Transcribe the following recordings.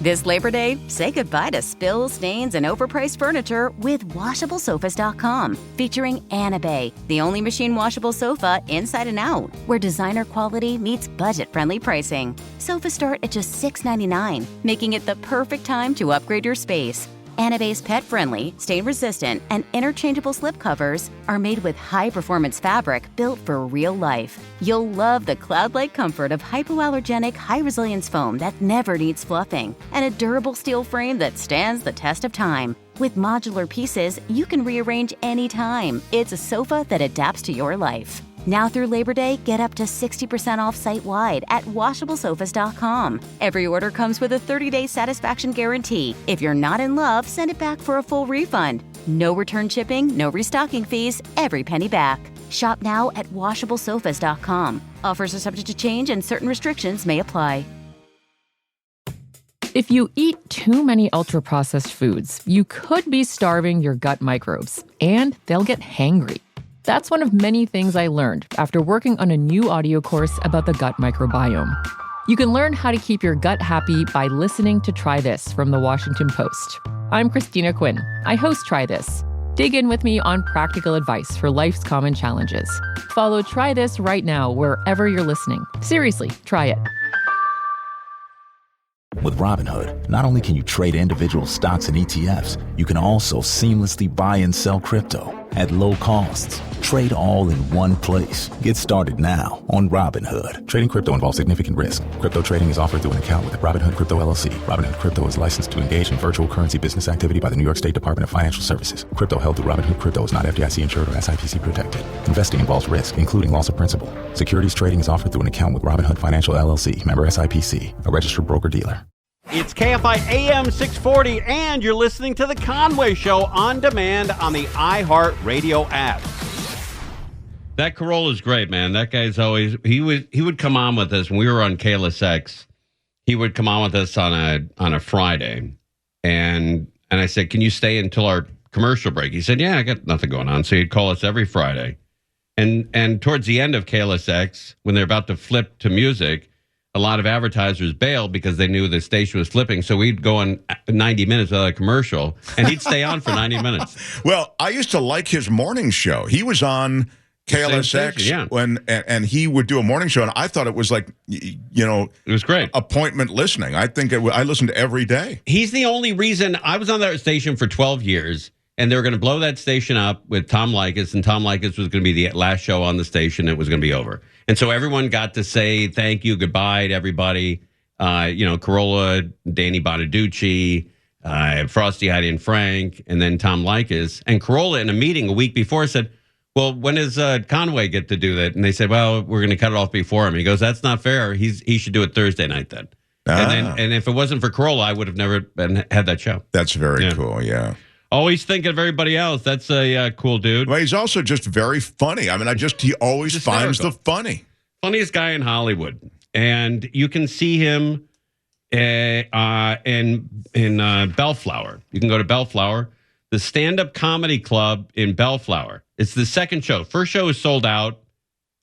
This Labor Day, say goodbye to spills, stains, and overpriced furniture with WashableSofas.com, featuring Anabay, the only machine washable sofa inside and out, where designer quality meets budget-friendly pricing. Sofas start at just $6.99, making it the perfect time to upgrade your space. Anabay's pet-friendly, stain-resistant, and interchangeable slipcovers are made with high-performance fabric built for real life. You'll love the cloud-like comfort of hypoallergenic, high-resilience foam that never needs fluffing, and a durable steel frame that stands the test of time. With modular pieces, you can rearrange anytime. It's a sofa that adapts to your life. Now through Labor Day, get up to 60% off site-wide at WashableSofas.com. Every order comes with a 30-day satisfaction guarantee. If you're not in love, send it back for a full refund. No return shipping, no restocking fees, every penny back. Shop now at WashableSofas.com. Offers are subject to change and certain restrictions may apply. If you eat too many ultra-processed foods, you could be starving your gut microbes, and they'll get hangry. That's one of many things I learned after working on a new audio course about the gut microbiome. You can learn how to keep your gut happy by listening to Try This from the Washington Post. I'm Christina Quinn. I host Try This. Dig in with me on practical advice for life's common challenges. Follow Try This right now wherever you're listening. Seriously, try it. With Robinhood, not only can you trade individual stocks and ETFs, you can also seamlessly buy and sell crypto at low costs. Trade all in one place. Get started now on Robinhood. Trading crypto involves significant risk. Crypto trading is offered through an account with Robinhood Crypto LLC. Robinhood Crypto is licensed to engage in virtual currency business activity by the New York State Department of Financial Services. Crypto held through Robinhood Crypto is not FDIC insured or SIPC protected. Investing involves risk, including loss of principal. Securities trading is offered through an account with Robinhood Financial LLC, member SIPC, a registered broker-dealer. It's KFI AM 640, and you're listening to The Conway Show on demand on the iHeartRadio app. That Carolla is great, man. That guy's always, he would come on with us when we were on KLSX. He would come on with us on a Friday, and I said, can you stay until our commercial break? He said, yeah, I got nothing going on. So he'd call us every Friday. And towards the end of KLSX, when they're about to flip to music, a lot of advertisers bailed because they knew the station was flipping. So we'd go on 90 minutes without a commercial, and he'd stay on for 90 minutes. Well, I used to like his morning show. He was on KLSX and he would do a morning show, and I thought it was like, it was great. Appointment listening. I think I listened every day. He's the only reason. I was on that station for 12 years, and they were going to blow that station up with Tom Leykis, and Tom Leykis was going to be the last show on the station. It was going to be over. And so everyone got to say thank you, goodbye to everybody. Carolla, Danny Bonaducci, Frosty, Heidi, and Frank, and then Tom Leykis. And Carolla, in a meeting a week before, said, well, when does Conway get to do that? And they said, well, we're going to cut it off before him. He goes, that's not fair. He should do it Thursday night then. And if it wasn't for Carolla, I would have never had that show. That's very cool, yeah. Always thinking of everybody else. That's a cool dude. Well, he's also just very funny. I mean, he always finds the funny. Funniest guy in Hollywood. And you can see him in Bellflower. You can go to Bellflower, the stand-up comedy club in Bellflower. It's the second show. First show is sold out.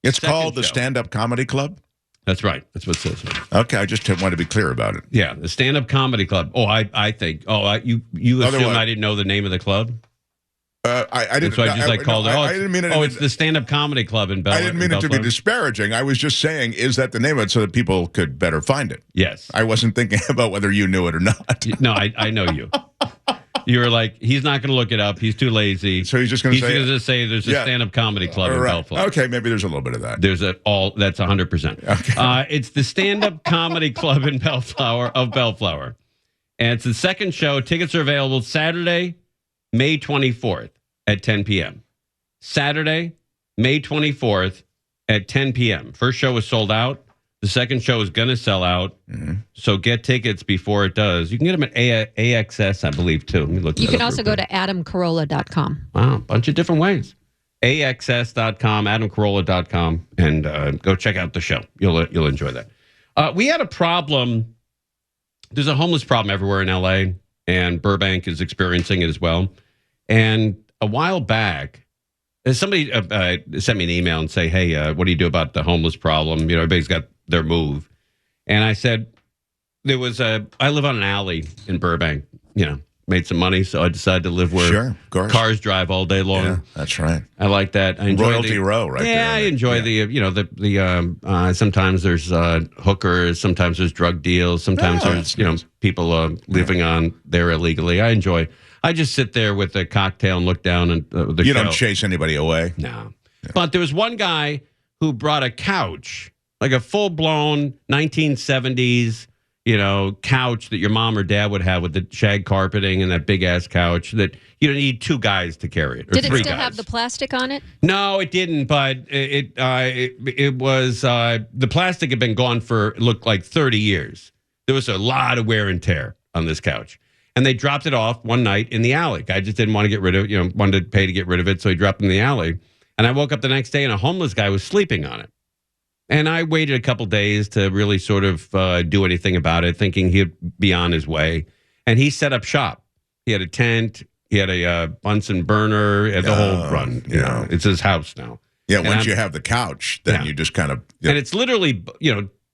It's called the Stand-Up Comedy Club? That's right. That's what it says. Okay, I just want to be clear about it. Yeah, the Stand-Up Comedy Club. Oh, I think. Oh, you assumed I didn't know the name of the club? I didn't. So I just called it. Oh, I didn't mean it. It's the Stand-Up Comedy Club in Bellflower. I didn't mean it to be disparaging. I was just saying, is that the name of it so that people could better find it? Yes. I wasn't thinking about whether you knew it or not. No, I know you. You were like, he's not going to look it up. He's too lazy. So he's just going to say... He's going to say there's a stand-up comedy club in Bellflower. Okay, maybe there's a little bit of that. That's 100%. Okay. It's the stand-up comedy club in Bellflower. And it's the second show. Tickets are available Saturday, May 24th at 10 p.m. Saturday, May 24th at 10 p.m. First show was sold out. The second show is going to sell out, so get tickets before it does. You can get them at AXS, I believe, too. Let me look. You can also go to AdamCarolla.com. Wow, a bunch of different ways. AXS.com, AdamCarolla.com, and go check out the show. You'll enjoy that. We had a problem. There's a homeless problem everywhere in L.A., and Burbank is experiencing it as well. And a while back, somebody sent me an email and say, hey, what do you do about the homeless problem? Everybody's got their move. And I said, I live on an alley in Burbank, made some money, so I decided to live where cars drive all day long. Yeah, that's right. I like that. I enjoy Royalty Row, right there. Yeah, I enjoy the sometimes there's hookers, sometimes there's drug deals, sometimes there's, people living on there illegally. I just sit there with a cocktail and look down and the You show. don't chase anybody away? No. Yeah. But there was one guy who brought a couch, like a full-blown 1970s couch that your mom or dad would have with the shag carpeting and that big-ass couch that you don't need two guys to carry it. Or Did it three still guys. have the plastic on it? No, it didn't, but it was, the plastic had been gone for, it looked like 30 years. There was a lot of wear and tear on this couch. And they dropped it off one night in the alley. Guy just didn't want to get rid of it, wanted to pay to get rid of it, so he dropped it in the alley. And I woke up the next day and a homeless guy was sleeping on it. And I waited a couple days to really sort of do anything about it, thinking he'd be on his way. And he set up shop. He had a tent. He had a Bunsen burner. The whole run. It's his house now. Yeah, and once you have the couch, then you just kind of... And it's literally,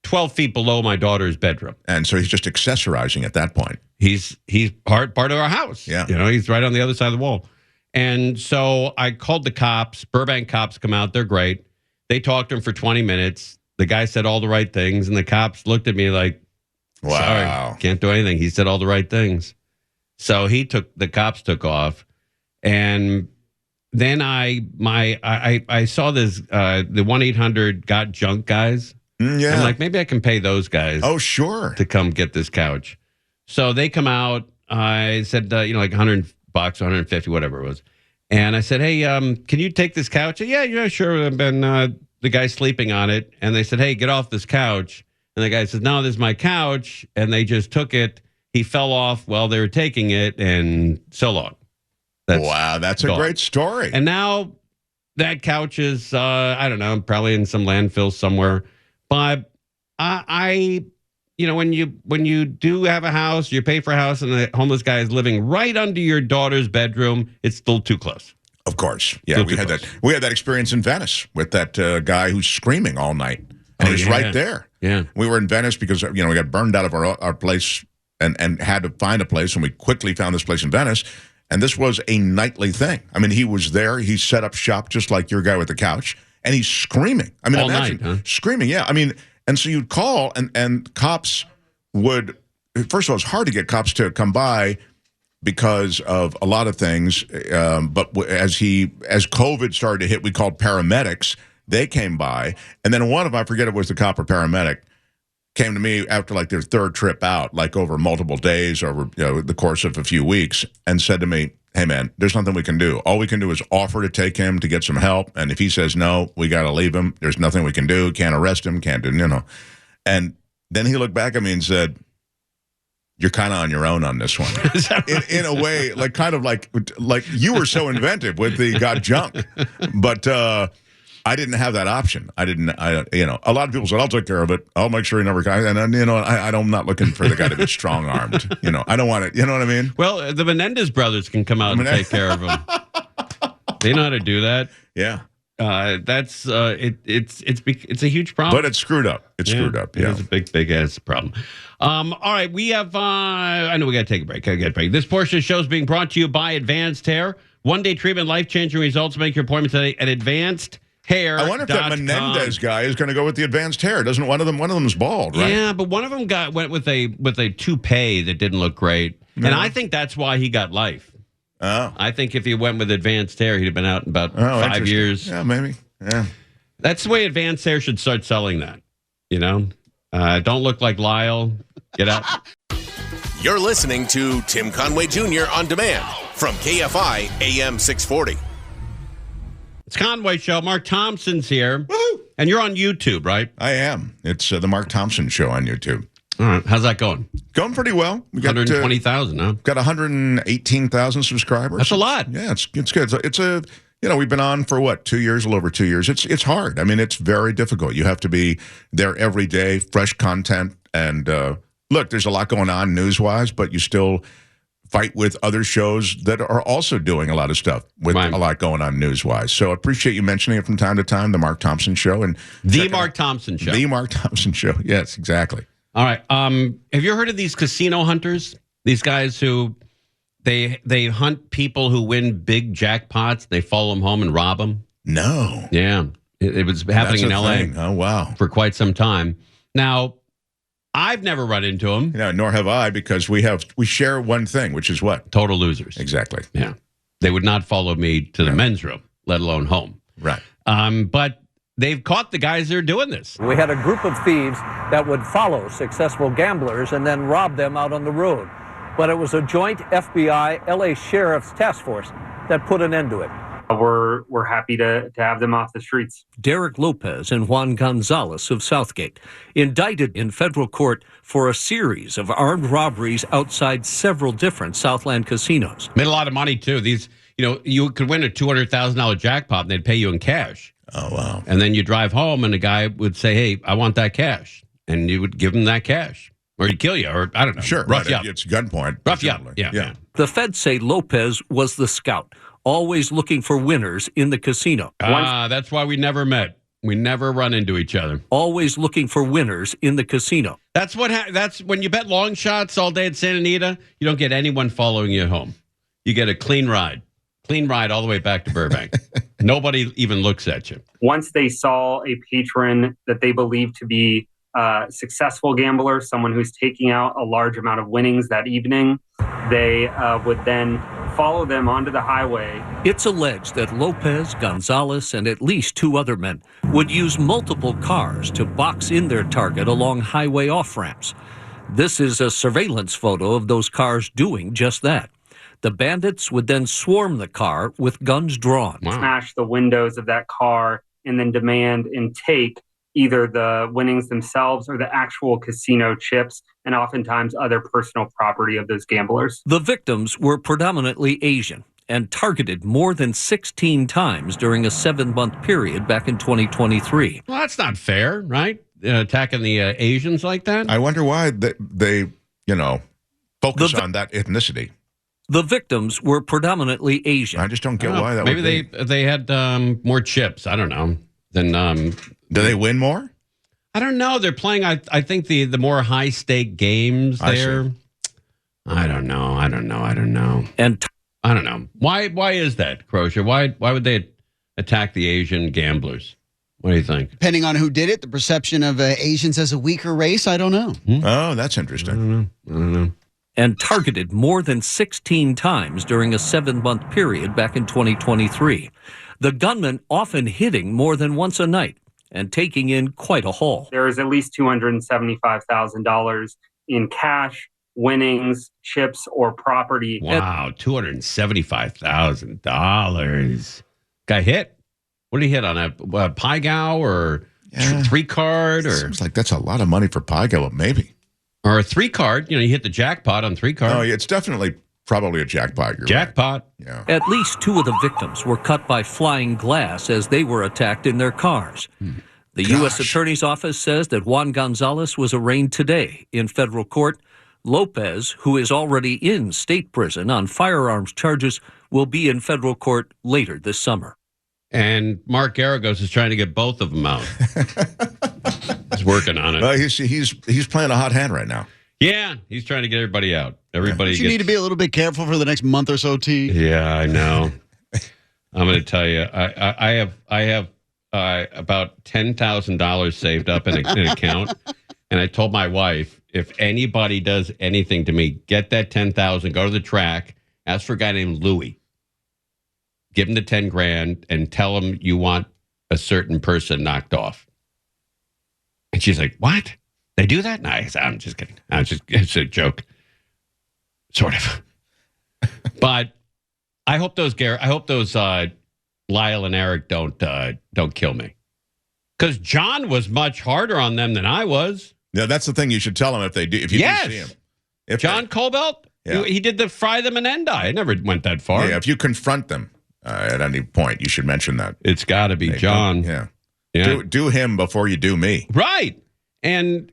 12 feet below my daughter's bedroom. And so he's just accessorizing at that point. He's part of our house. Yeah. He's right on the other side of the wall. And so I called the cops. Burbank cops come out. They're great. They talked to him for 20 minutes. The guy said all the right things, and the cops looked at me like, wow, sorry, can't do anything. He said all the right things. So the cops took off, and then I saw this, the 1-800 Got Junk guys. Yeah. I'm like, maybe I can pay those guys. Oh, sure. To come get this couch. So they come out. I said, like $100, $150, whatever it was. And I said, hey, can you take this couch? Yeah, sure. I've been the guy sleeping on it. And they said, hey, get off this couch. And the guy says, no, this is my couch. And they just took it. He fell off while they were taking it. And so long. That's a great story. And now that couch is, I don't know, probably in some landfill somewhere. But when you do have a house, you pay for a house, and the homeless guy is living right under your daughter's bedroom, it's still too close. Of course. Yeah, we had that experience in Venice with that guy who's screaming all night. And he was right there. Yeah. We were in Venice because, we got burned out of our place and had to find a place, and we quickly found this place in Venice. And this was a nightly thing. I mean, he was there. He set up shop just like your guy with the couch, and he's screaming. I mean, all imagine night, huh? Screaming, yeah. I mean, and so you'd call, and cops would, first of all, it's hard to get cops to come by because of a lot of things. But as COVID started to hit, we called paramedics. They came by, and then one of them, I forget if it was the cop or paramedic, came to me after like their third trip out, like over multiple days, over the course of a few weeks, and said to me, hey, man, there's nothing we can do. All we can do is offer to take him to get some help. And if he says no, we got to leave him. There's nothing we can do. Can't arrest him. Can't do, And then he looked back at me and said, you're kind of on your own on this one. in a way, like kind of like you were so inventive with the Got Junk. But I didn't have that option. A lot of people said, I'll take care of it. I'll make sure he never comes. And I'm not looking for the guy to be strong-armed. I don't want it. You know what I mean? Well, the Menendez brothers can come out and take care of him. They know how to do that. Yeah. It's a huge problem. But it's screwed up. It's screwed up. Yeah. It's a big ass problem. All right, we have, I know we got to take a break. This portion of the show is being brought to you by Advanced Hair. One-day treatment, life-changing results. Make your appointment today at Advanced Hair. I wonder if that Menendez guy is going to go with the advanced hair. Doesn't one of them's bald, right? Yeah, but one of them went with a toupee that didn't look great, and I think that's why he got life. Oh, I think if he went with advanced hair, he'd have been out in about 5 years. Yeah, maybe. Yeah, that's the way Advanced Hair should start selling that. Don't look like Lyle. Get out. You're listening to Tim Conway Jr. on demand from KFI AM 640. It's Conway Show. Mark Thompson's here. Woo-hoo. And you're on YouTube, right? I am. It's the Mark Thompson Show on YouTube. All right. How's that going? Going pretty well. We got 120,000, huh? Got 118,000 subscribers. That's a lot. Yeah, it's good. It's we've been on for 2 years, a little over 2 years. It's hard. I mean, it's very difficult. You have to be there every day, fresh content. And look, there's a lot going on news-wise, but you still fight with other shows that are also doing a lot of stuff with a lot going on news-wise. So I appreciate you mentioning it from time to time, the Mark Thompson Show. And The Mark Thompson Show. The Mark Thompson Show. Yes, exactly. All right. Have you heard of these casino hunters? These guys who they hunt people who win big jackpots. They follow them home and rob them. No. Yeah. It was happening in L.A. thing. Oh, wow. For quite some time. Now, I've never run into them. Nor have I, because we share one thing, which is what? Total losers. Exactly. Yeah. They would not follow me to the men's room, let alone home. Right. But they've caught the guys that are doing this. We had a group of thieves that would follow successful gamblers and then rob them out on the road. But it was a joint FBI, LA Sheriff's task force that put an end to it. We're happy to have them off the streets. Derek Lopez and Juan Gonzalez of Southgate, indicted in federal court for a series of armed robberies outside several different Southland casinos. Made a lot of money, too. These, you could win a $200,000 jackpot and they'd pay you in cash. Oh, wow. And then you drive home and the guy would say, hey, I want that cash. And you would give him that cash. Or he'd kill you, or I don't know. Sure. Rough you up. It's gunpoint. Rough you up. Yeah. The feds say Lopez was the scout, always looking for winners in the casino. That's why we never met. We never run into each other. Always looking for winners in the casino. That's that's when you bet long shots all day at Santa Anita, you don't get anyone following you home. You get a clean ride all the way back to Burbank. Nobody even looks at you. Once they saw a patron that they believed to be a successful gambler, someone who's taking out a large amount of winnings that evening, they would then follow them onto the highway. It's alleged that Lopez, Gonzalez, and at least 2 other men would use multiple cars to box in their target along highway off-ramps. This is a surveillance photo of those cars doing just that. The bandits would then swarm the car with guns drawn. Wow. Smash the windows of that car and then demand and take either the winnings themselves or the actual casino chips, and oftentimes other personal property of those gamblers. The victims were predominantly Asian and targeted more than 16 times during a 7-month period back in 2023. Well, that's not fair, right? Attacking the Asians like that? I wonder why they focus on that ethnicity. The victims were predominantly Asian. I just don't get why that maybe would be. they had more chips. I don't know. Do they win more? I don't know. They're playing, I think, the more high-stake games there. I don't know. And I don't know. Why is that, Crozier? Why would they attack the Asian gamblers? What do you think? Depending on who did it, the perception of Asians as a weaker race, I don't know. Oh, that's interesting. I don't know. And targeted more than 16 times during a 7-month period back in 2023. The gunman often hitting more than once a night and taking in quite a haul. There is at least $275,000 in cash, winnings, chips, or property. Wow, $275,000. Guy hit? What did he hit on a pie gow or 3-card? Or seems like that's a lot of money for pie gow, maybe. Or a 3-card. You hit the jackpot on 3-card. Oh, yeah, it's definitely probably a jackpot. You're jackpot. Right. Yeah. At least 2 of the victims were cut by flying glass as they were attacked in their cars. The U.S. Attorney's Office says that Juan Gonzalez was arraigned today in federal court. Lopez, who is already in state prison on firearms charges, will be in federal court later this summer. And Mark Garagos is trying to get both of them out. He's working on it. Well, he's playing a hot hand right now. Yeah, he's trying to get everybody out. Everybody. You need to be a little bit careful for the next month or so, T. Yeah, I know. I'm going to tell you, I have about $10,000 saved up in an account, and I told my wife, if anybody does anything to me, get that $10,000, go to the track, ask for a guy named Louie, give him the $10,000, and tell him you want a certain person knocked off. And she's like, "What? They do that?" No, I'm just kidding. It's a joke, sort of. But I hope those Lyle and Eric don't kill me, because John was much harder on them than I was. Yeah, that's the thing you should tell them if they do. If you do see him, John Colbelt, he did the fry them and end I. I never went that far. Yeah, if you confront them at any point, you should mention that. It's got to be John. Yeah. Do him before you do me. Right. And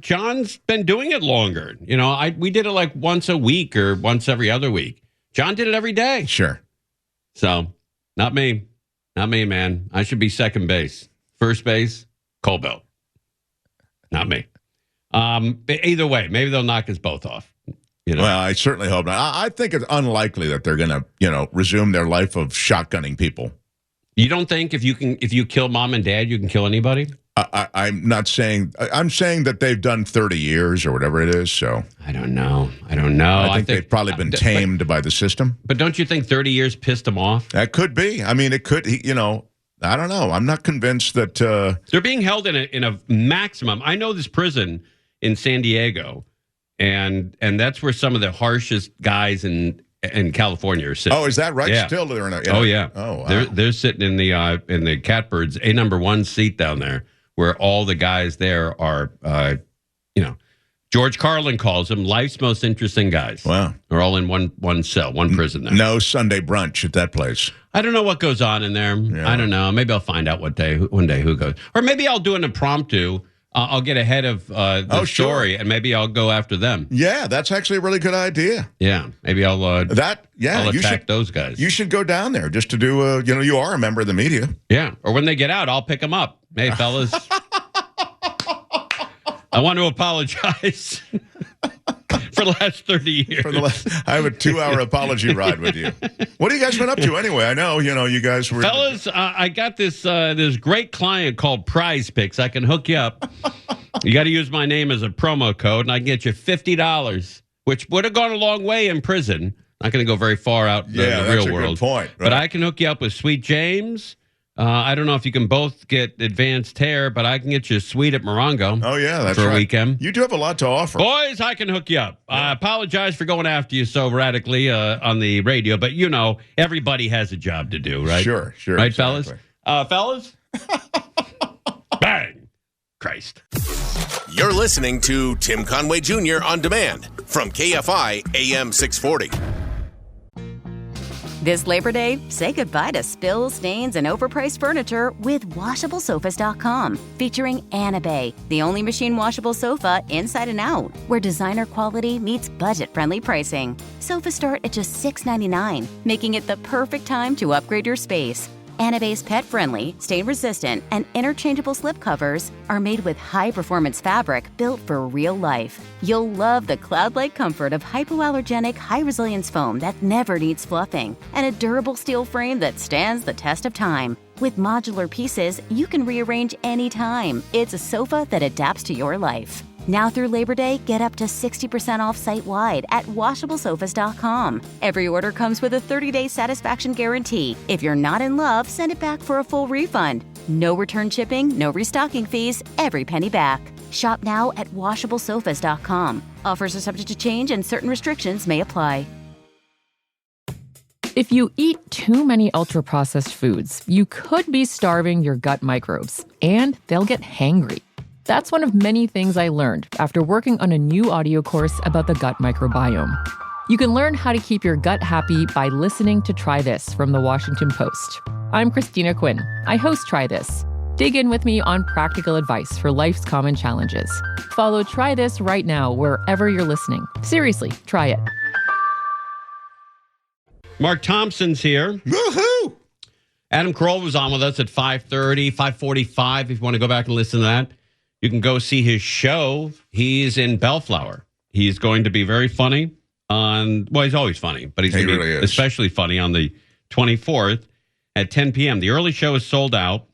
John's been doing it longer. We did it like once a week or once every other week. John did it every day. Sure. So, not me, man. I should be second base. First base, Colbelt. Not me. Either way, maybe they'll knock us both off. You know? Well, I certainly hope not. I think it's unlikely that they're going to, resume their life of shotgunning people. You don't think if you kill mom and dad, you can kill anybody? I'm not saying. I'm saying that they've done 30 years or whatever it is. So I don't know. I think they've probably been tamed by the system. But don't you think 30 years pissed them off? That could be. I mean, it could. I don't know. I'm not convinced that they're being held in a maximum. I know this prison in San Diego, and that's where some of the harshest guys in California are sitting. Oh, is that right? Yeah. Still, they're in a. Oh yeah. Oh, wow. They're sitting in the Catbirds A#1 seat down there, where all the guys there are. George Carlin calls them life's most interesting guys. Wow. They're all in one cell, one prison there. No Sunday brunch at that place. I don't know what goes on in there. Yeah. I don't know. Maybe I'll find out one day who goes. Or maybe I'll do an impromptu. I'll get ahead of the story, and maybe I'll go after them. Yeah, that's actually a really good idea. Yeah, maybe I'll I'll attack those guys. You should go down there just to do. You are a member of the media. Yeah, or when they get out, I'll pick them up. Hey, fellas. I want to apologize for the last 30 years. I have a 2-hour apology ride with you. What have you guys been up to anyway? I know, you guys were... Fellas, I got this great client called Prize Picks. I can hook you up. You got to use my name as a promo code, and I can get you $50, which would have gone a long way in prison. Not going to go very far out in the real world. Good point. Right? But I can hook you up with Sweet James. I don't know if you can both get advanced hair, but I can get you a suite at Morongo. Oh, yeah, that's for right. a weekend. You do have a lot to offer. Boys, I can hook you up. Yeah. I apologize for going after you so radically on the radio, but everybody has a job to do, right? Sure. Right, exactly. Fellas? Bang! Christ. You're listening to Tim Conway Jr. On Demand from KFI AM 640. This Labor Day, say goodbye to spills, stains, and overpriced furniture with WashableSofas.com. Featuring Anabay, the only machine washable sofa inside and out, where designer quality meets budget-friendly pricing. Sofas start at just $6.99, making it the perfect time to upgrade your space. Anabay's pet-friendly, stain-resistant, and interchangeable slipcovers are made with high-performance fabric built for real life. You'll love the cloud-like comfort of hypoallergenic, high-resilience foam that never needs fluffing, and a durable steel frame that stands the test of time. With modular pieces, you can rearrange anytime. It's a sofa that adapts to your life. Now through Labor Day, get up to 60% off site-wide at WashableSofas.com. Every order comes with a 30-day satisfaction guarantee. If you're not in love, send it back for a full refund. No return shipping, no restocking fees, every penny back. Shop now at WashableSofas.com. Offers are subject to change and certain restrictions may apply. If you eat too many ultra-processed foods, you could be starving your gut microbes, and they'll get hangry. That's one of many things I learned after working on a new audio course about the gut microbiome. You can learn how to keep your gut happy by listening to Try This from the Washington Post. I'm Christina Quinn. I host Try This. Dig in with me on practical advice for life's common challenges. Follow Try This right now wherever you're listening. Seriously, try it. Mark Thompson's here. Woohoo! Adam Carolla was on with us at 5:30, 5:45. If you want to go back and listen to that, you can go see his show. He's in Bellflower. He's going to be very funny he's always funny, but he's going to be especially funny on the 24th at 10 p.m. The early show is sold out.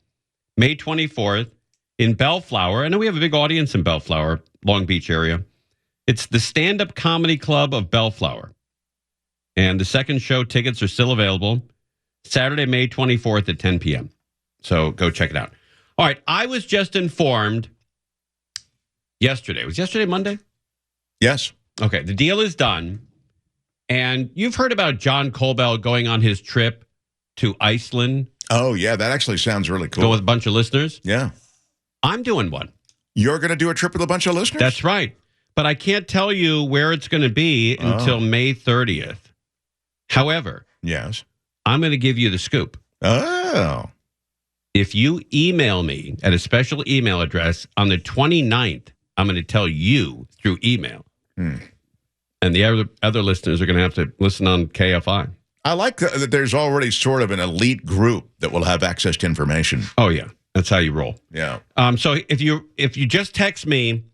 May 24th in Bellflower. I know we have a big audience in Bellflower, Long Beach area. It's the Stand-Up Comedy Club of Bellflower. And the second show tickets are still available. Saturday, May 24th at 10 p.m. So go check it out. All right. I was just informed yesterday. Was yesterday Monday? Yes. Okay. The deal is done. And you've heard about John Colbell going on his trip to Iceland. Oh, yeah. That actually sounds really cool. Go with a bunch of listeners. Yeah. I'm doing one. You're going to do a trip with a bunch of listeners? That's right. But I can't tell you where it's going to be until May 30th. However, yes, I'm going to give you the scoop. Oh. If you email me at a special email address on the 29th, I'm going to tell you through email. And the other listeners are going to have to listen on KFI. I like that there's already sort of an elite group that will have access to information. Oh, yeah. That's how you roll. Yeah. So if you just text me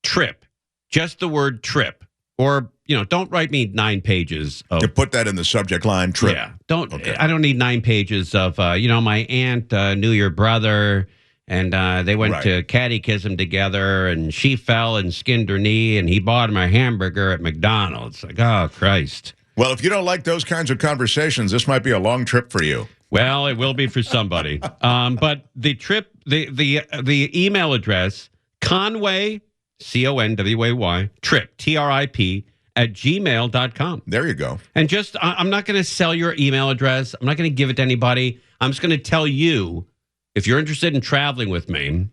trip, just the word trip, or don't write me 9 pages of. You put that in the subject line. Trip. Yeah, don't. Okay. I don't need 9 pages of. My aunt knew your brother, and they went to catechism together, and she fell and skinned her knee, and he bought him a hamburger at McDonald's. Like, oh Christ. Well, if you don't like those kinds of conversations, this might be a long trip for you. Well, it will be for somebody. But the trip, the email address, Conway, CONWAY, trip, TRIP, @gmail.com. There you go. And just, I'm not going to sell your email address. I'm not going to give it to anybody. I'm just going to tell you, if you're interested in traveling with me,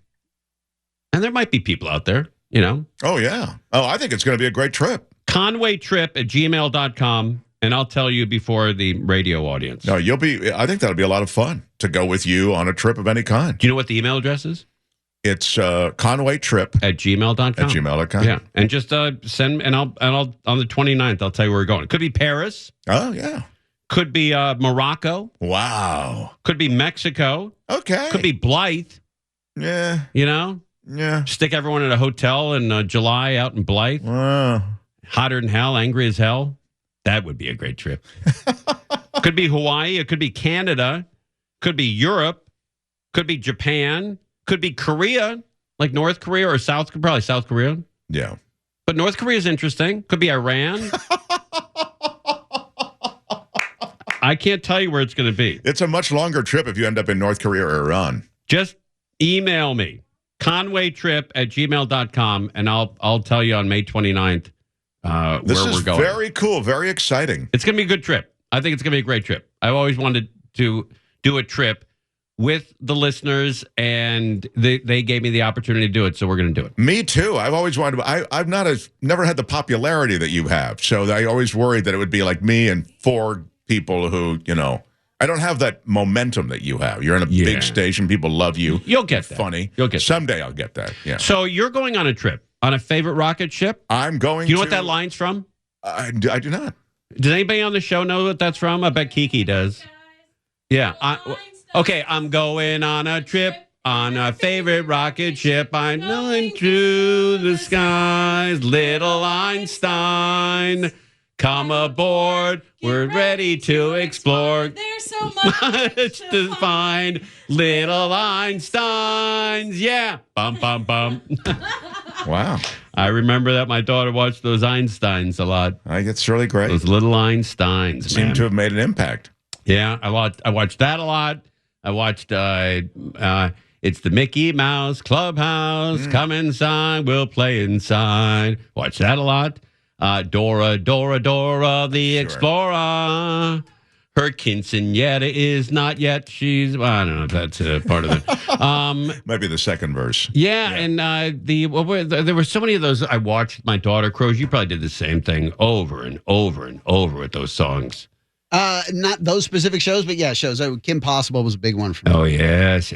and there might be people out there, Oh, yeah. Oh, I think it's going to be a great trip. Conwaytrip @gmail.com. And I'll tell you before the radio audience. No, I think that'll be a lot of fun to go with you on a trip of any kind. Do you know what the email address is? It's conwaytrip @gmail.com. @gmail.com. Yeah. And just send, and I'll on the 29th, I'll tell you where we're going. It could be Paris. Oh, yeah. Could be Morocco. Wow. Could be Mexico. Okay. Could be Blythe. Yeah. Yeah. Stick everyone in a hotel in July out in Blythe. Wow. Hotter than hell, angry as hell. That would be a great trip. Could be Hawaii. It could be Canada. Could be Europe. Could be Japan. Could be Korea, like North Korea or probably South Korea. Yeah. But North Korea is interesting. Could be Iran. I can't tell you where it's going to be. It's a much longer trip if you end up in North Korea or Iran. Just email me, conwaytrip @gmail.com, and I'll tell you on May 29th where we're going. This is very cool, very exciting. It's going to be a good trip. I think it's going to be a great trip. I've always wanted to do a trip with the listeners, and they gave me the opportunity to do it, so we're going to do it. Me too. I've always wanted to. I've never had the popularity that you have, so I always worried that it would be like me and 4 people who, I don't have that momentum that you have. You're in a big station. People love you. You'll get that. Funny. You'll get someday. I'll get that. Yeah. So you're going on a trip on a favorite rocket ship? I'm going. Do you know what that line's from? I do not. Does anybody on the show know what that's from? I bet Kiki does. Yeah. Okay, I'm going on a trip on a favorite rocket ship. I'm going through the skies, little Einstein. Come aboard, we're ready to explore. There's so much to find, little Einsteins. Yeah, bum bum bum. Wow. I remember that my daughter watched those Einsteins a lot. It's really great. Those little Einsteins seem to have made an impact. Yeah, I watched that a lot. I watched it's the Mickey Mouse Clubhouse. Come inside, we'll play inside. Watch that a lot. Dora, the Explorer. Her quinceañera is not yet. I don't know if that's a part of it. Maybe the second verse. Yeah. And there were so many of those I watched with my daughter. Crows, you probably did the same thing over and over and over with those songs. Not those specific shows, but yeah, shows. Kim Possible was a big one for me. Oh, yes.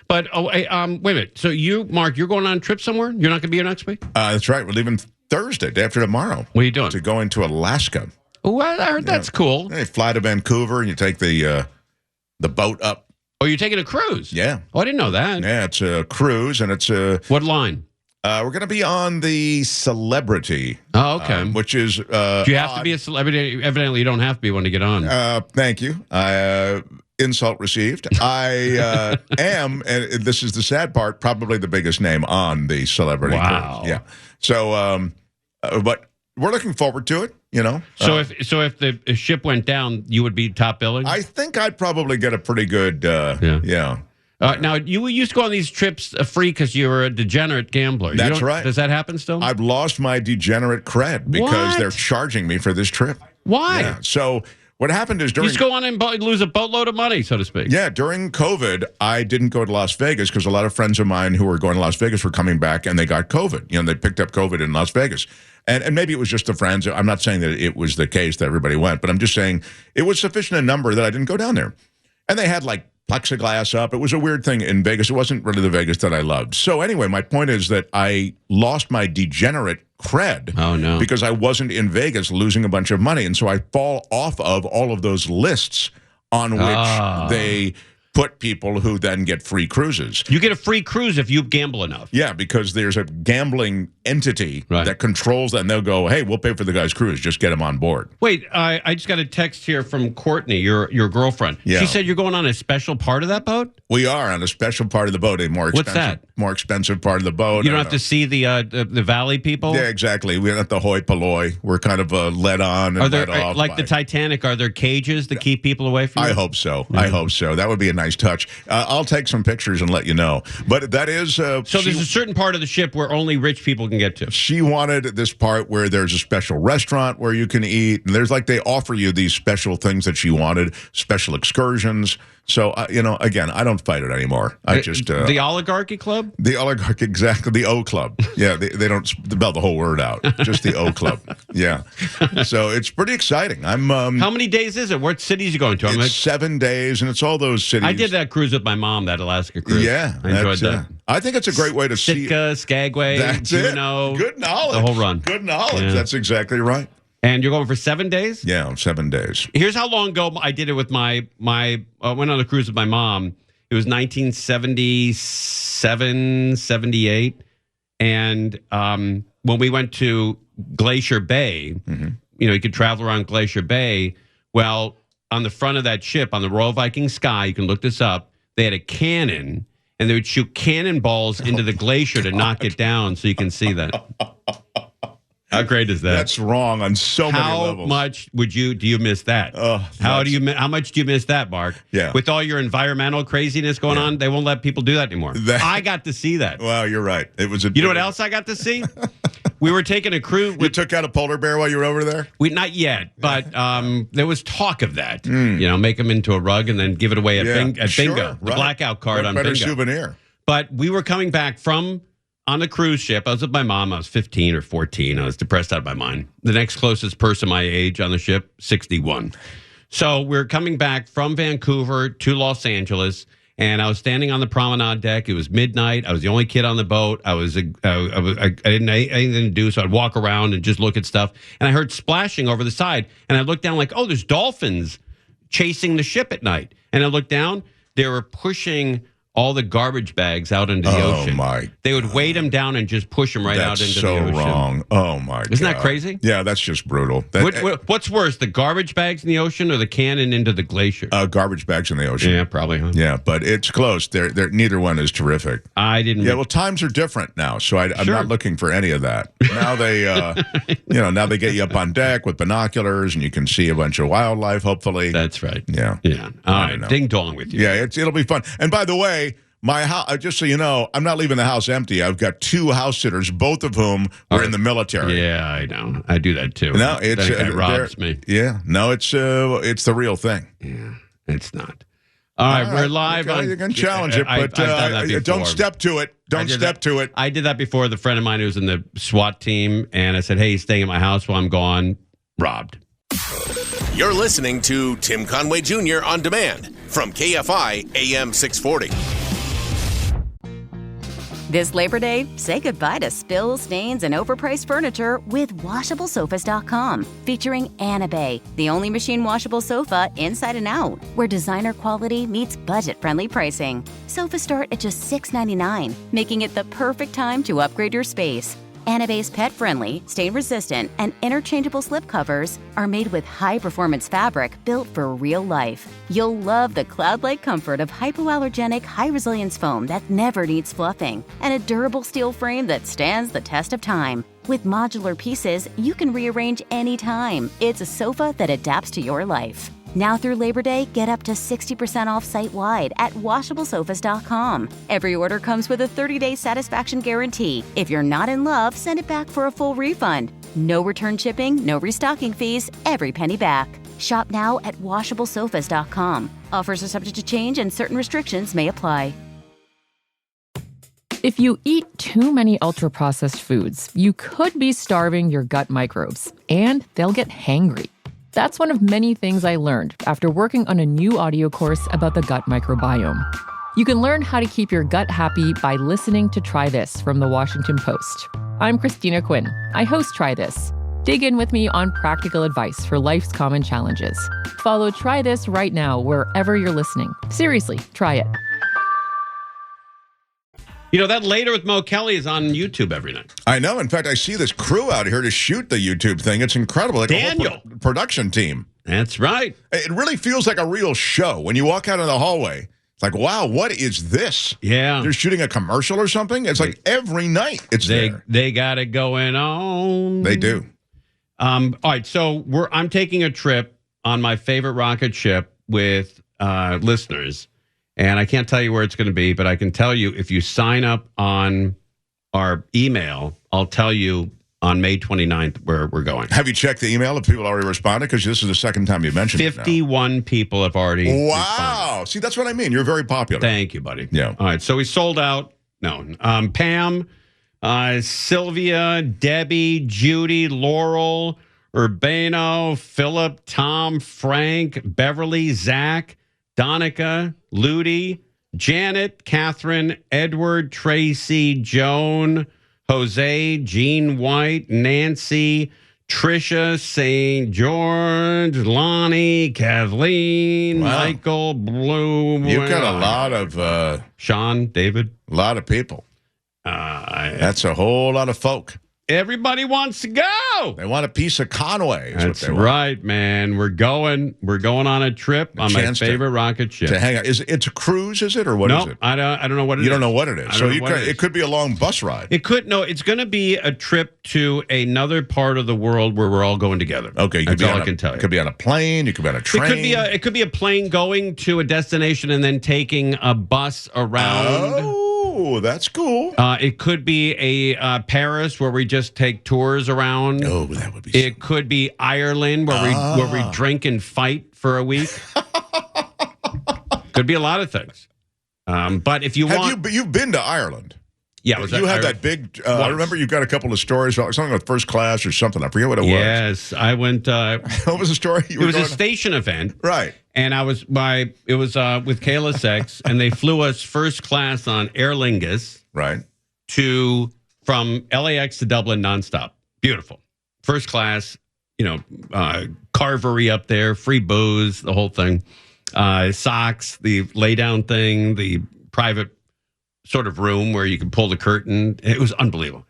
But, wait a minute. So Mark, you're going on a trip somewhere? You're not going to be here next week? That's right. We're leaving Thursday, day after tomorrow. What are you doing? To go into Alaska. Oh, I heard that's cool. You fly to Vancouver and you take the boat up. Oh, you're taking a cruise? Yeah. Oh, I didn't know that. Yeah, it's a cruise and it's a... What line? We're going to be on the Celebrity. Oh, okay. Which is... Do you have to be a celebrity? Evidently, you don't have to be one to get on. Thank you. Insult received. I am, and this is the sad part, probably the biggest name on the Celebrity cruise. Yeah. So, but we're looking forward to it, So if the ship went down, you would be top billing? I think I'd probably get a pretty good, yeah. Now, you used to go on these trips free because you were a degenerate gambler. That's right. Does that happen still? I've lost my degenerate cred because they're charging me for this trip. Why? Yeah. So what happened is you just go on and lose a boatload of money, so to speak. Yeah, during COVID, I didn't go to Las Vegas because a lot of friends of mine who were going to Las Vegas were coming back and they got COVID. They picked up COVID in Las Vegas. And maybe it was just the friends. I'm not saying that it was the case that everybody went, but I'm just saying it was sufficient a number that I didn't go down there. And they had like plexiglass up. It was a weird thing in Vegas. It wasn't really the Vegas that I loved. So anyway, my point is that I lost my degenerate cred. Oh, no. Because I wasn't in Vegas losing a bunch of money. And so I fall off of all of those lists on which they put people who then get free cruises. You get a free cruise if you gamble enough. Yeah, because there's a gambling entity that controls that, and they'll go, hey, we'll pay for the guy's cruise. Just get him on board. Wait, I just got a text here from Courtney, your girlfriend. Yeah. She said you're going on a special part of that boat? We are on a special part of the boat, a more expensive, What's that? More expensive part of the boat. You don't have to see the valley people? Yeah, exactly. We're not the hoi polloi. We're kind of led on and are there, led off. like the Titanic, are there cages to keep people away from you? I hope so. I hope so. That would be a nice touch. I'll take some pictures and let you know. But that is... so there's a certain part of the ship where only rich people can get to. She wanted this part where there's a special restaurant where you can eat. And there's they offer you these special things that she wanted, special excursions. So, again, I don't fight it anymore. I just... the Oligarchy Club? The Oligarchy, exactly. The O Club. Yeah, they don't spell the whole word out. Just the O Club. Yeah. So it's pretty exciting. How many days is it? What cities are you going to? It's 7 days, and it's all those cities. I did that cruise with my mom, that Alaska cruise. Yeah. I enjoyed that. I think it's a great way to see... Sitka, Skagway, Juneau. Good knowledge. The whole run. Good knowledge. Yeah. That's exactly right. And you're going for 7 days? Yeah, 7 days. Here's how long ago I did it with my went on a cruise with my mom. It was 1977, 78. And when we went to Glacier Bay, you could travel around Glacier Bay. Well, on the front of that ship, on the Royal Viking Sky, you can look this up, they had a cannon, and they would shoot cannonballs into the glacier to knock it down so you can see that. How great is that? That's wrong on so many levels. How much do you miss that? How much do you miss that, Mark? Yeah. With all your environmental craziness going on, they won't let people do that anymore. I got to see that. Well, you're right. It was. You know what else I got to see? We were taking a cruise. You took out a polar bear while you were over there? Not yet, but there was talk of that. Make them into a rug and then give it away at bingo. The blackout card on bingo. Better souvenir. But we were coming back on the cruise ship. I was with my mom. I was 15 or 14. I was depressed out of my mind. The next closest person my age on the ship, 61. So we're coming back from Vancouver to Los Angeles, and I was standing on the promenade deck. It was midnight. I was the only kid on the boat. I didn't have anything to do, so I'd walk around and just look at stuff. And I heard splashing over the side, and I looked down like, oh, there's dolphins chasing the ship at night. And I looked down. They were pushing all the garbage bags out into the ocean. Oh, my. They would weight them down and just push them right out into the ocean. That's so wrong. Oh, my God. Isn't that crazy? Yeah, that's just brutal. What's worse, the garbage bags in the ocean or the cannon into the glacier? Garbage bags in the ocean. Yeah, probably. Huh? Yeah, but it's close. They're neither one is terrific. I didn't. Yeah, well, times are different now, so I'm not looking for any of that. Now they, now they get you up on deck with binoculars, and you can see a bunch of wildlife. Hopefully, that's right. Yeah, yeah. All right, ding dong with you. Yeah, it'll be fun. And by the way, my house, just so you know, I'm not leaving the house empty. I've got 2 house sitters, both of whom were in the military. Yeah, I know. I do that too. No, that robs me. Yeah, no, it's the real thing. Yeah, it's not. All right, we're live. You can challenge it, but don't step to it. Don't step to it. I did that before with a friend of mine who was in the SWAT team, and I said, hey, he's staying at my house while I'm gone. Robbed. You're listening to Tim Conway Jr. on demand from KFI AM 640. This Labor Day, say goodbye to spills, stains, and overpriced furniture with WashableSofas.com. Featuring Anna Bay, the only machine washable sofa inside and out, where designer quality meets budget-friendly pricing. Sofas start at just $6.99, making it the perfect time to upgrade your space. Anna Bay's pet-friendly, stain-resistant, and interchangeable slip covers are made with high-performance fabric built for real life. You'll love the cloud-like comfort of hypoallergenic, high-resilience foam that never needs fluffing, and a durable steel frame that stands the test of time. With modular pieces, you can rearrange anytime. It's a sofa that adapts to your life. Now through Labor Day, get up to 60% off site-wide at WashableSofas.com. Every order comes with a 30-day satisfaction guarantee. If you're not in love, send it back for a full refund. No return shipping, no restocking fees, every penny back. Shop now at WashableSofas.com. Offers are subject to change and certain restrictions may apply. If you eat too many ultra-processed foods, you could be starving your gut microbes, and they'll get hangry. That's one of many things I learned after working on a new audio course about the gut microbiome. You can learn how to keep your gut happy by listening to Try This from the Washington Post. I'm Christina Quinn. I host Try This. Dig in with me on practical advice for life's common challenges. Follow Try This right now wherever you're listening. Seriously, try it. You know, that Later with Mo Kelly is on YouTube every night. I know. In fact, I see this crew out here to shoot the YouTube thing. It's incredible. Like Daniel. a whole production team. That's right. It really feels like a real show. When you walk out of the hallway, it's like, wow, what is this? Yeah. They're shooting a commercial or something? It's like every night it's there. They got it going on. They do. All right, so I'm taking a trip on my favorite rocket ship with listeners, and I can't tell you where it's going to be, but I can tell you if you sign up on our email, I'll tell you on May 29th where we're going. Have you checked the email if people already responded? Because this is the second time you mentioned 51 people have already responded. See, that's what I mean. You're very popular. Thank you, buddy. Yeah. All right, so we sold out. No. Pam, Sylvia, Debbie, Judy, Laurel, Urbano, Philip, Tom, Frank, Beverly, Zach, Donica, Ludi, Janet, Catherine, Edward, Tracy, Joan, Jose, Jean White, Nancy, Trisha, St. George, Lonnie, Kathleen, Michael, Blue. You've got a lot of... Sean, David. A lot of people. That's a whole lot of folk. Everybody wants to go. They want a piece of Conway. That's right, man. We're going on a trip on my favorite rocket ship. To hang out. It's a cruise, is it, or what is it? I don't know what it is. You don't know what it is. So it could be a long bus ride. It could. No, it's going to be a trip to another part of the world where we're all going together. Okay, that's all I can tell you. It could be on a plane. You could be on a train. It could be a plane going to a destination and then taking a bus around. Oh, that's cool. It could be a Paris where we just take tours around. Oh, that would be. It could be Ireland where we drink and fight for a week. Could be a lot of things. But if you you've been to Ireland. Yeah, you had that big. I remember you got a couple of stories about something with first class or something. I forget what it was. Yes, I went. What was the story? It was a station event, right? And it was with Kayla Sex, and they flew us first class on Aer Lingus, right, from LAX to Dublin nonstop. Beautiful, first class. Carvery up there, free booze, the whole thing. Socks, the lay down thing, the private sort of room where you can pull the curtain. It was unbelievable.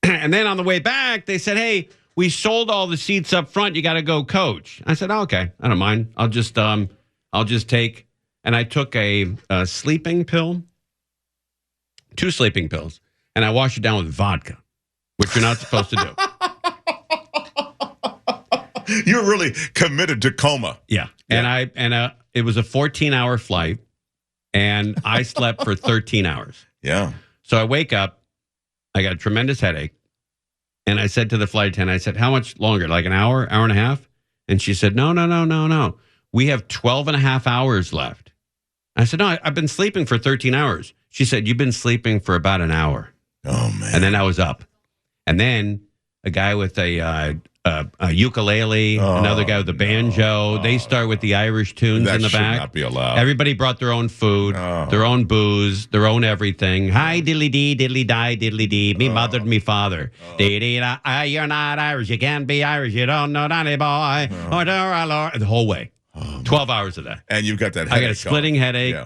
And then on the way back, they said, "Hey, we sold all the seats up front. You got to go coach." I said, "Oh, okay, I don't mind. I'll just take." And I took a sleeping pill, 2 sleeping pills, and I washed it down with vodka, which you're not supposed to do. You're really committed to coma. Yeah. And it was a 14-hour flight, and I slept for 13 hours. Yeah. So I wake up, I got a tremendous headache, and I said to the flight attendant, I said, "How much longer? Like an hour and a half?" And she said, No. We have 12 and a half hours left. I said, "No, I've been sleeping for 13 hours. She said, "You've been sleeping for about an hour." Oh, man. And then I was up. And then a guy with a ukulele, another guy with a banjo. They start with the Irish tunes in the back. That should not be allowed. Everybody brought their own food, their own booze, their own everything. Hi, diddly dee, diddly die, diddly dee. Me mother, me father. Dee dee da. You're not Irish. You can't be Irish. You don't know Danny boy. The whole way. 12 hours of that. And you've got that headache. I got a splitting headache,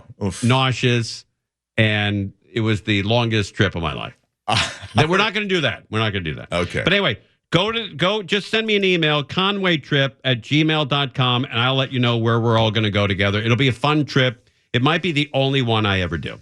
nauseous, and it was the longest trip of my life. We're not going to do that. We're not going to do that. Okay. But anyway, just send me an email, conwaytrip@gmail.com, and I'll let you know where we're all going to go together. It'll be a fun trip. It might be the only one I ever do.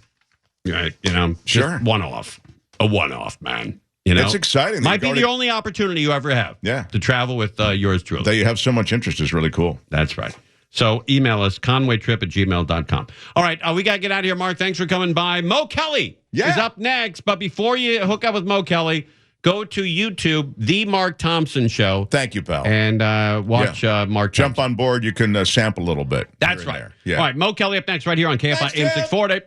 Right? Sure. Just one-off. A one-off, man. It's exciting. Might be the only opportunity you ever have. Yeah. To travel with yours truly. That you have so much interest is really cool. That's right. So email us, conwaytrip@gmail.com. All right, we got to get out of here, Mark. Thanks for coming by. Mo Kelly is up next. But before you hook up with Mo Kelly, go to YouTube, The Mark Thompson Show. Thank you, pal. And watch Mark Jump Thompson. on board. You can sample a little bit. That's right. Yeah. All right, Mo Kelly up next right here on KFI AM 640.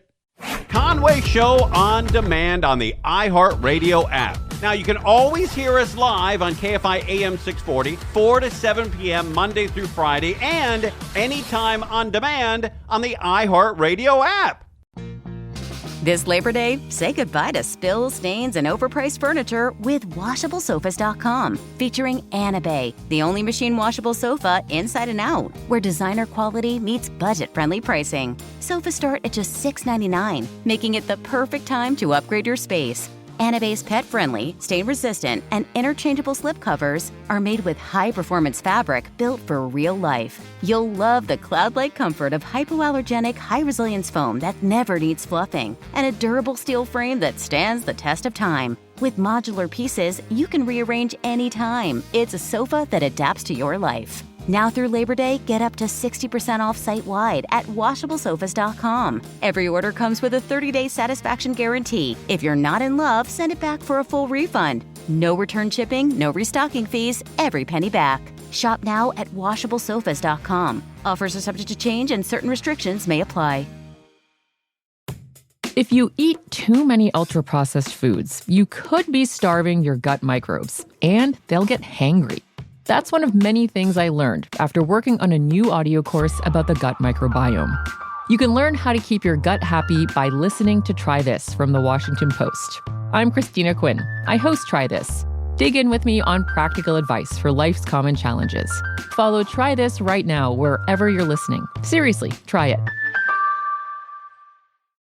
Conway Show on demand on the iHeartRadio app. Now, you can always hear us live on KFI AM 640, 4 to 7 p.m. Monday through Friday, and anytime on demand on the iHeartRadio app. This Labor Day, say goodbye to spills, stains, and overpriced furniture with WashableSofas.com. Featuring Anna Bay, the only machine washable sofa inside and out, where designer quality meets budget-friendly pricing. Sofas start at just $6.99, making it the perfect time to upgrade your space. Anna Bay's pet-friendly, stain-resistant, and interchangeable slip covers are made with high-performance fabric built for real life. You'll love the cloud-like comfort of hypoallergenic, high-resilience foam that never needs fluffing, and a durable steel frame that stands the test of time. With modular pieces, you can rearrange anytime. It's a sofa that adapts to your life. Now through Labor Day, get up to 60% off site-wide at WashableSofas.com. Every order comes with a 30-day satisfaction guarantee. If you're not in love, send it back for a full refund. No return shipping, no restocking fees, every penny back. Shop now at WashableSofas.com. Offers are subject to change and certain restrictions may apply. If you eat too many ultra-processed foods, you could be starving your gut microbes, and they'll get hangry. That's one of many things I learned after working on a new audio course about the gut microbiome. You can learn how to keep your gut happy by listening to Try This from the Washington Post. I'm Christina Quinn. I host Try This. Dig in with me on practical advice for life's common challenges. Follow Try This right now wherever you're listening. Seriously, try it.